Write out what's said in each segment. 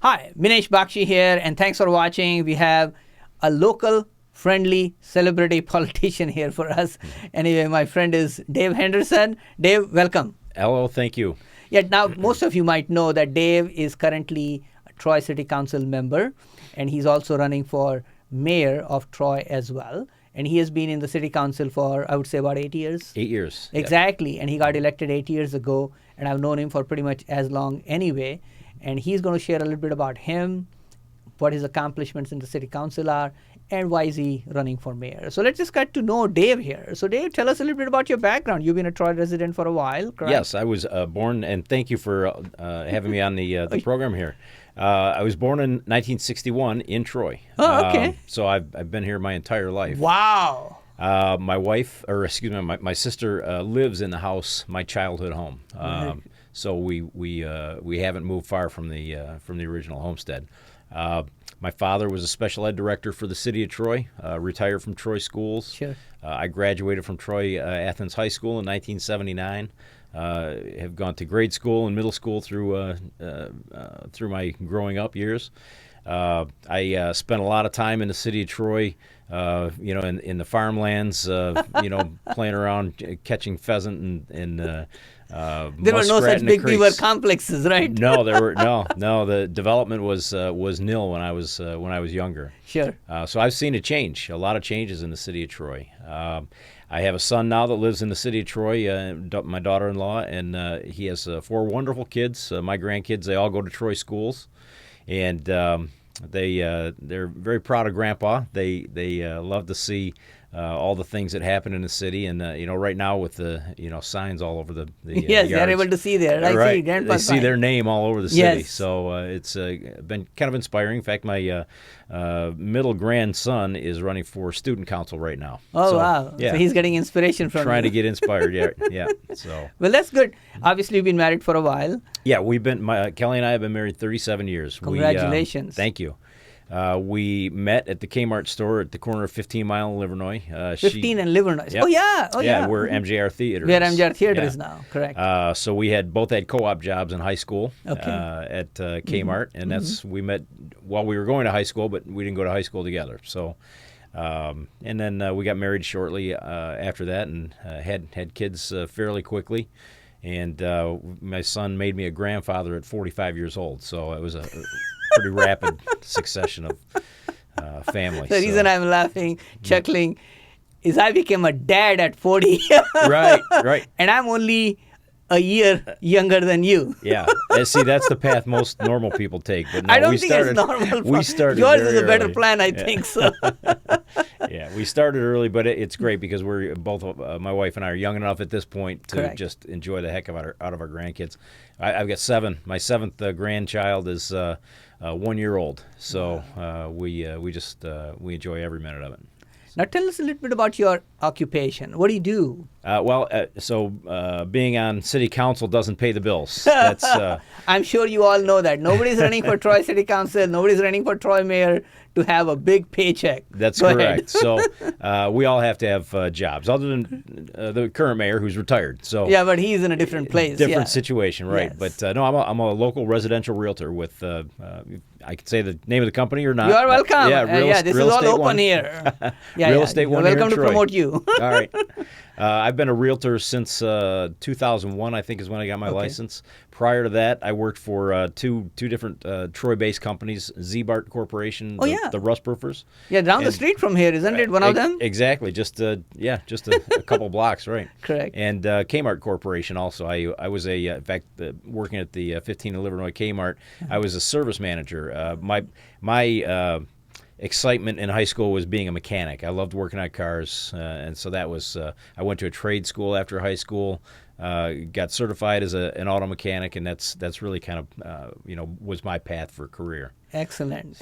Hi, Minesh Baxi here, and thanks for watching. We have a local, friendly celebrity politician here for us. Anyway, my friend is Dave Henderson. Dave, welcome. Hello, thank you. Yeah, now most of you might know that Dave is currently a Troy City Council member, and he's also running for mayor of Troy as well. And he has been in the city council for, I would say, about 8 years. 8 years. Exactly. And he got elected 8 years ago, and I've known him for pretty much as long anyway. And he's going to share a little bit about him, what his accomplishments in the city council are, and why is he running for mayor. So let's just get to know Dave here. So Dave, tell us a little bit about your background. You've been a Troy resident for a while, correct? Yes, I was born, and thank you for having me on the program here. I was born in 1961 in Troy. Oh, okay. So I've been here my entire life. Wow. My sister lives in the house, my childhood home. Right. So we haven't moved far from the original homestead. My father was a special ed director for the city of Troy, retired from Troy schools. Sure. I graduated from Troy Athens High School in 1979. Have gone to grade school and middle school through my growing up years. I spent a lot of time in the city of Troy, in the farmlands, playing around, catching pheasant and there were no such big beaver complexes, right? No, there were no. The development was nil when I was younger. Sure. So I've seen a lot of changes in the city of Troy. I have a son now that lives in the city of Troy, my daughter-in-law, and he has 4 wonderful kids. My grandkids, they all go to Troy schools, and they're very proud of Grandpa. They love to see all the things that happen in the city, and right now with the signs all over the yes, yards, they're able to see there. I right. see Grandpa's They see their name all over the city. Yes. So it's been kind of inspiring. In fact, my middle grandson is running for student council right now. Oh, so, wow. Yeah. So he's getting inspiration from trying you. to get inspired. Yeah. So. Well, that's good. Obviously, you've been married for a while. Yeah, Kelly and I have been married 37 years. Congratulations. Thank you. We met at the Kmart store at the corner of 15 Mile and Livernois. 15 and Livernois. Yep. Oh, yeah. Yeah, where MJR Theater Where is. MJR Theater is now, correct. So we both had co-op jobs in high school at Kmart, and we met while we were going to high school, but we didn't go to high school together. So, and then we got married shortly after that and had kids fairly quickly. And my son made me a grandfather at 45 years old, so it was a pretty rapid succession of family. The reason I'm laughing, chuckling, is I became a dad at 40. Right. And I'm only a year younger than you. Yeah. See, that's the path most normal people take. But no, I don't think it's normal. We started Yours very is a better early. plan, I think so. Yeah, we started early, but it's great because we're both, my wife and I are young enough at this point to Correct. just enjoy the heck out of our grandkids. I've got 7. My 7th grandchild is 1 year old, so we enjoy every minute of it. Now tell us a little bit about your occupation. What do you do? Being on city council doesn't pay the bills. That's I'm sure you all know that. Nobody's running for Troy City Council. Nobody's running for Troy Mayor to have a big paycheck. That's Go correct. ahead. So we all have to have jobs, other than the current mayor who's retired. So Yeah, but he's in a different place. different situation, right? Yes. But no, I'm a local residential realtor with. I could say the name of the company or not. You are welcome. This Real is all Estate open One. here. Real Estate One here in Welcome to Troy. promote you. All right. I've been a realtor since 2001, I think is when I got my license. Prior to that, I worked for two different Troy-based companies, Z-Bart Corporation, the rust proofers. Yeah, down the street from here, isn't it? One of them? Exactly. Just a couple blocks, right? Correct. And Kmart Corporation also. I was in fact, working at the 15 in Livernois Kmart. I was a service manager. My excitement in high school was being a mechanic. I loved working on cars, and so that was. I went to a trade school after high school. Got certified as an auto mechanic, and that's really kind of was my path for a career. Excellent.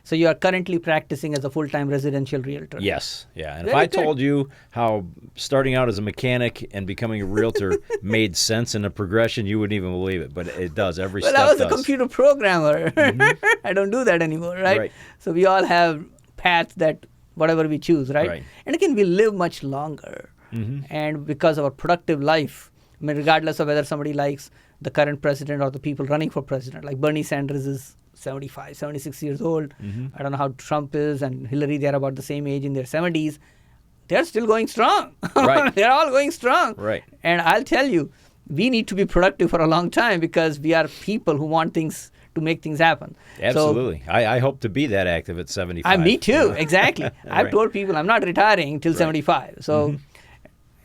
So you are currently practicing as a full-time residential realtor. Yes, yeah. And Very if I good. told you how starting out as a mechanic and becoming a realtor made sense in a progression, you wouldn't even believe it. But it does. Every Well, step I was does. a computer programmer. I don't do that anymore, right? So we all have paths that whatever we choose, right? And again, we live much longer. And because of our productive life, I mean, regardless of whether somebody likes the current president or the people running for president, like Bernie Sanders is 75, 76 years old. I don't know how Trump is and Hillary, they're about the same age in their 70s. They're still going strong. Right. They're all going strong. Right. And I'll tell you, we need to be productive for a long time because we are people who want things to make things happen. Absolutely. So, I hope to be that active at 75. me too, exactly. I've Right. told people I'm not retiring till 75. So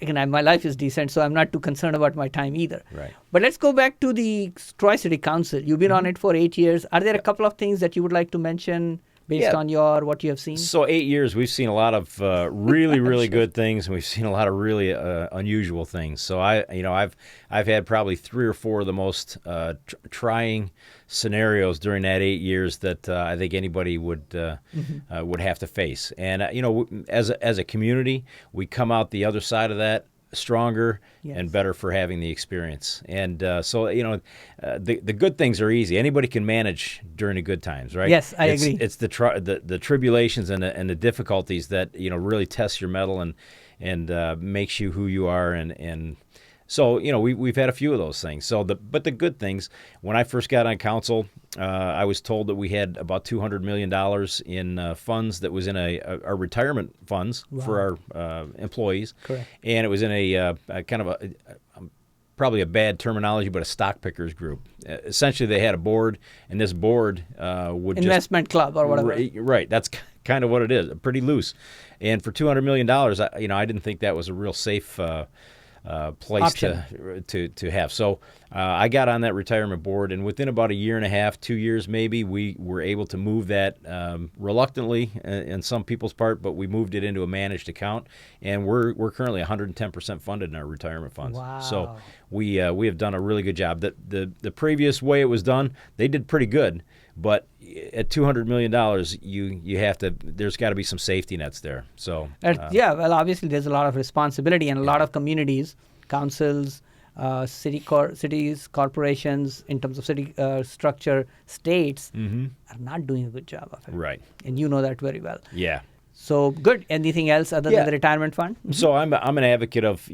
again, my life is decent, so I'm not too concerned about my time either. Right. But let's go back to the Troy City Council. You've been on it for 8 years. Are there a couple of things that you would like to mention based on what you have seen? So 8 years, we've seen a lot of really, really good things, and we've seen a lot of really unusual things. So I've had probably 3 or 4 of the most trying scenarios during that 8 years that I think anybody would have to face. And as a community, we come out the other side of that stronger and better for having the experience. And so the good things are easy. Anybody can manage during the good times, right? Yes, I agree. It's the tribulations and the difficulties that really test your mettle and makes you who you are. And so we've had a few of those things. But the good things, when I first got on council, I was told that we had about $200 million in funds that was in our retirement funds for our employees. Correct. And it was in a kind of probably a bad terminology, but a stock pickers group. Essentially, they had a board, and this board would investment club or whatever. Right. That's kind of what it is. Pretty loose. And for $200 million, I didn't think that was a real safe place to have. So I got on that retirement board, and within about a year and a half, 2 years maybe, we were able to move that reluctantly in some people's part, but we moved it into a managed account, and we're currently 110% funded in our retirement funds. Wow. So we have done a really good job. The previous way it was done, they did pretty good. But at $200 million, you have to. There's got to be some safety nets there. So well, obviously there's a lot of responsibility, and a lot of communities, councils, cities, corporations, in terms of city structure, states are not doing a good job of it. Right. And you know that very well. Yeah. So good. Anything else other than the retirement fund? So I'm an advocate of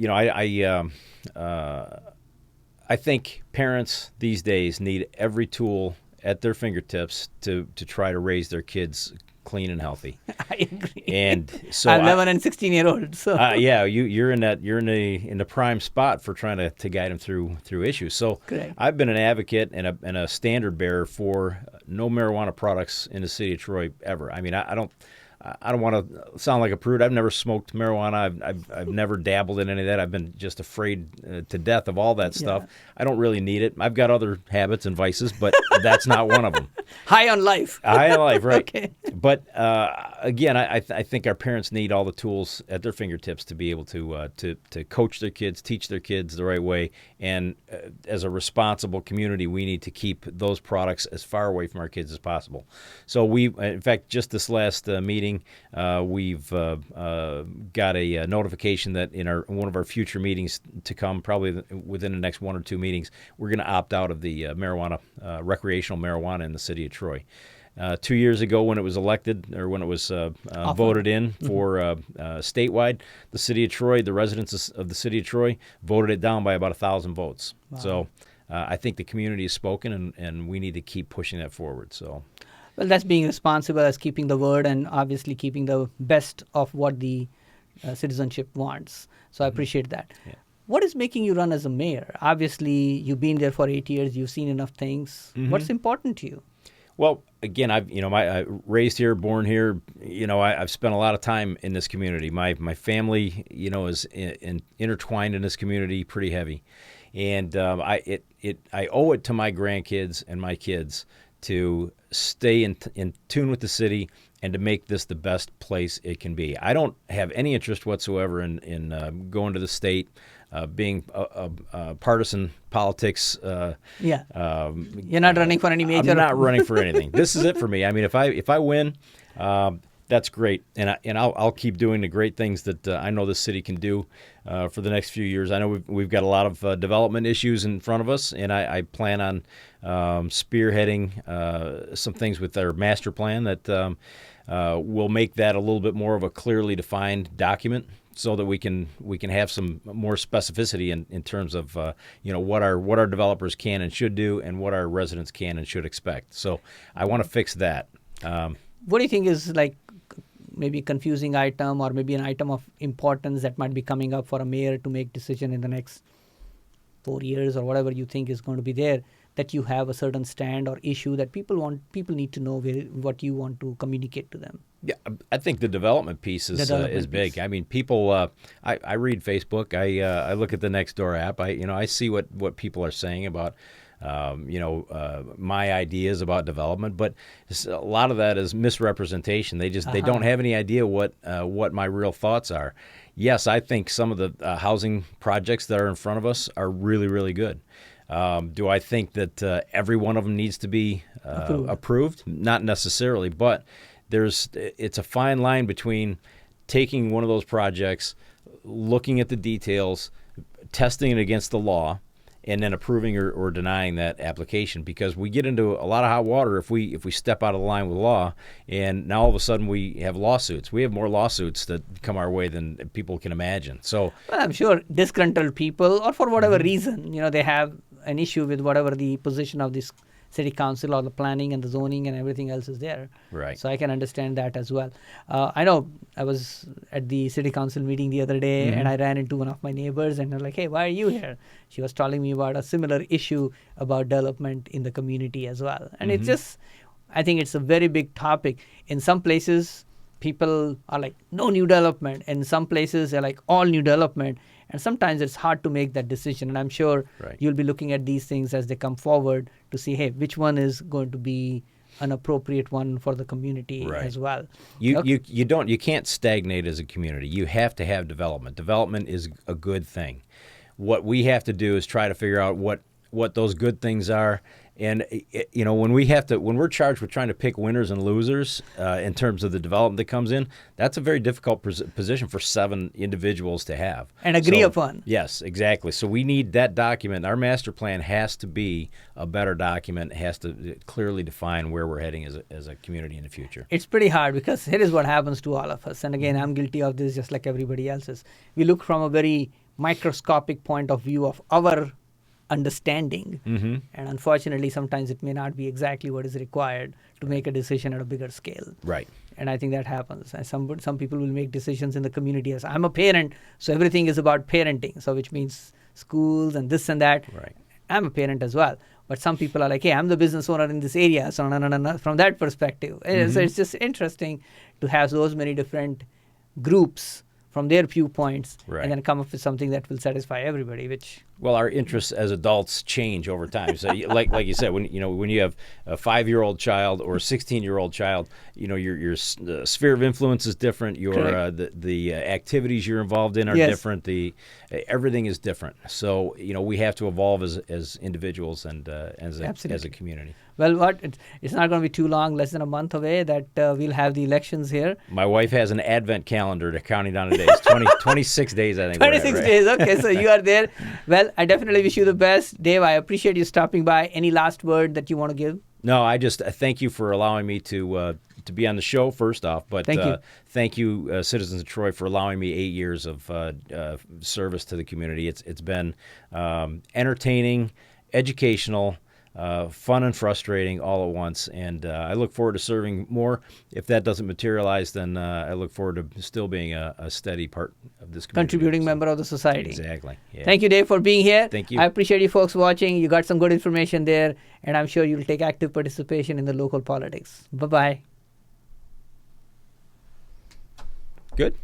I think parents these days need every tool at their fingertips to try to raise their kids clean and healthy. I agree. And so I'm 11 and 16-year-old. So you're in the prime spot for trying to guide them through issues. So correct. I've been an advocate and a standard bearer for no marijuana products in the city of Troy ever. I mean, I don't want to sound like a prude. I've never smoked marijuana. I've never dabbled in any of that. I've been just afraid to death of all that stuff. I don't really need it. I've got other habits and vices, but that's not one of them. High on life. High on life, right. Okay. But again, I think our parents need all the tools at their fingertips to be able to coach their kids, teach their kids the right way. And as a responsible community, we need to keep those products as far away from our kids as possible. So in fact, just this last meeting, we've got a notification that in one of our future meetings to come, probably within the next 1 or 2 meetings, we're going to opt out of the recreational marijuana in the city of Troy. 2 years ago, when it was elected or when it was voted in for statewide, the city of Troy, the residents of the city of Troy, voted it down by about 1,000 votes. Wow. So I think the community has spoken, and we need to keep pushing that forward. So. Well, that's being responsible as keeping the word and obviously keeping the best of what the citizenship wants. So I appreciate that. Yeah. What is making you run as a mayor? Obviously, you've been there for 8 years. You've seen enough things. What's important to you? Well, again, I raised here, born here. I've spent a lot of time in this community. My family, is intertwined in this community pretty heavy, and I owe it to my grandkids and my kids to stay in tune with the city and to make this the best place it can be. I don't have any interest whatsoever in going to the state, being partisan politics. You're not running for any major. I'm not running for anything. This is it for me. I mean, if I win, that's great, and I'll keep doing the great things that I know this city can do for the next few years. I know we've got a lot of development issues in front of us, and I plan on spearheading some things with our master plan that will make that a little bit more of a clearly defined document so that we can have some more specificity in terms of what our developers can and should do, and what our residents can and should expect. So I want to fix that. What do you think is like maybe a confusing item, or maybe an item of importance that might be coming up for a mayor to make decision in the next 4 years, or whatever you think is going to be there, that you have a certain stand or issue that people need to know what you want to communicate to them? Yeah, I think the development piece is big. I mean, people. I read Facebook. I look at the Nextdoor app. I see what people are saying about my ideas about development, but a lot of that is misrepresentation. They don't have any idea what my real thoughts are. Yes, I think some of the housing projects that are in front of us are really, really good. Do I think that every one of them needs to be approved? Not necessarily, but it's a fine line between taking one of those projects, looking at the details, testing it against the law, and then approving or denying that application, because we get into a lot of hot water if we step out of the line with law, and now all of a sudden we have lawsuits. We have more lawsuits that come our way than people can imagine. So, well, I'm sure disgruntled people, or for whatever reason, they have an issue with whatever the position of this city council or the planning and the zoning and everything else is there. Right. So I can understand that as well. I know I was at the city council meeting the other day, and I ran into one of my neighbors, and they're like, "Hey, why are you here?" She was telling me about a similar issue about development in the community as well. And it's just, I think it's a very big topic. In some places, people are like, no new development. In some places, they're like, all new development. And sometimes it's hard to make that decision. And I'm sure you'll be looking at these things as they come forward to see, hey, which one is going to be an appropriate one for the community as well. You can't stagnate as a community. You have to have development. Development is a good thing. What we have to do is try to figure out what those good things are. And when we're charged with trying to pick winners and losers in terms of the development that comes in, that's a very difficult position for 7 individuals to have and agree upon. Yes, exactly. So we need that document. Our master plan has to be a better document. It has to clearly define where we're heading as a community in the future. It's pretty hard, because here is what happens to all of us. And again, I'm guilty of this just like everybody else is. We look from a very microscopic point of view of our understanding, and unfortunately sometimes it may not be exactly what is required to make a decision at a bigger scale. Right. And I think that happens. And some people will make decisions in the community as, I'm a parent, so everything is about parenting, so which means schools and this and that. Right. I'm a parent as well, but some people are like, hey, I'm the business owner in this area, so no, from that perspective. So it's just interesting to have those many different groups from their viewpoints, and then come up with something that will satisfy everybody. Well, our interests as adults change over time. So, like you said, when you have a 5-year-old child or a 16-year-old child, your sphere of influence is different. Your the activities you're involved in are different. Everything is different. So we have to evolve as individuals and as a community. Well, it's not going to be too long, less than a month away, that we'll have the elections here. My wife has an advent calendar to counting down the days. 26 days, I think. 26 days. Okay, so you are there. Well, I definitely wish you the best. Dave, I appreciate you stopping by. Any last word that you want to give? No, I just thank you for allowing me to be on the show, first off. But thank you, citizens of Troy, for allowing me 8 years of service to the community. It's been entertaining, educational, fun and frustrating all at once, and I look forward to serving more. If that doesn't materialize, then I look forward to still being a steady part of this community. Contributing member of the society. Exactly. Yeah. Thank you, Dave, for being here. Thank you. I appreciate you folks watching. You got some good information there, and I'm sure you'll take active participation in the local politics. Bye-bye. Good.